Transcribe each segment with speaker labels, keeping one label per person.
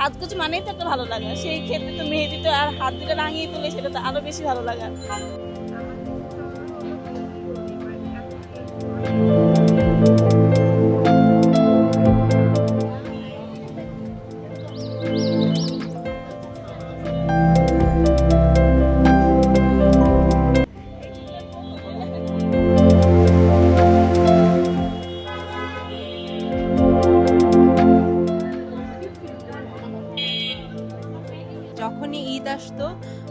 Speaker 1: সাজগোজ মানেই তো একটা ভালো লাগা। সেই ক্ষেত্রে তো মেহেদিতে আর হাত দুটো রাঙিয়ে তুলে সেটা তো আরো বেশি ভালো লাগা।
Speaker 2: যখনই ঈদ আসতো,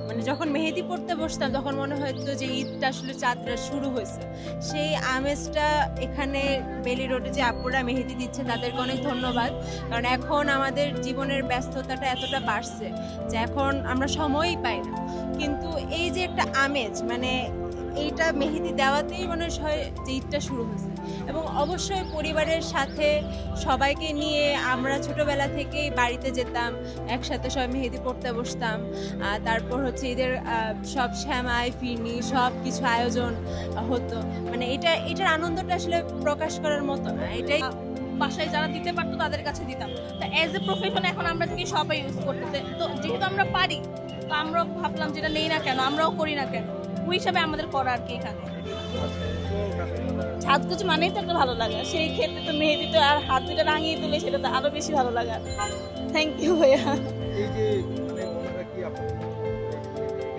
Speaker 2: মানে যখন মেহেদি পড়তে বসতাম তখন মনে হতো যে ঈদটা আসলে যাত্রা শুরু হয়েছে। সেই আমেজটা এখানে বেলি রোডে যে আপুরা মেহেদি দিচ্ছে তাদেরকে অনেক ধন্যবাদ। কারণ এখন আমাদের জীবনের ব্যস্ততাটা এতটা বাড়ছে যে এখন আমরা সময়ই পাই না, কিন্তু এই যে একটা আমেজ, মানে এইটা মেহেদি দেওয়াতেই মনে হয় যে ঈদটা শুরু হয়েছে। এবং অবশ্যই পরিবারের সাথে সবাইকে নিয়ে আমরা ছোটবেলা থেকেই বাড়িতে যেতাম, একসাথে সবাই মেহেদি পড়তে বসতাম। তারপর হচ্ছে ঈদের সব শ্যামাই ফিরনি সব কিছু আয়োজন হতো। মানে এটার আনন্দটা আসলে প্রকাশ করার মতো না। এটাই
Speaker 1: বাসায় যারা দিতে পারতো তাদের কাছে দিতাম। তা অ্যাজ এ প্রফেশন এখন আমরা কি সবাই ইউজ করতেছে, তো যেহেতু আমরা পারি তো আমরাও ভাবলাম যেটা নেই না কেন, আমরাও করি না কেন, ওই হিসাবে আমাদের করা আর কি। এখানে সাজগোজ মানেই তো একটা ভালো লাগা। সেই ক্ষেত্রে তো মেহেদিতে আর হাত দুটো রাঙিয়ে তুলে সেটা তো আরো বেশি ভালো লাগা। থ্যাংক ইউ ভাইয়া।
Speaker 3: এই যে মানে ওনারা কি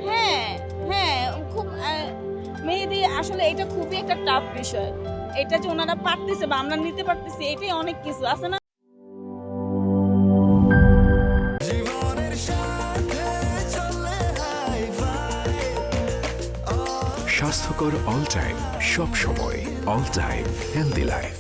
Speaker 1: হ্যাঁ হ্যাঁ, খুব মেহেদি আসলে এটা খুবই একটা টাফ বিষয়। এটা যে ওনারা পারতেছে বা আমরা নিতে পারতেছি, এটাই অনেক কিছু আছে না।
Speaker 4: স্বাস্থ্যকর অল টাইম, সব সময় অল টাইম হেলদি লাইফ।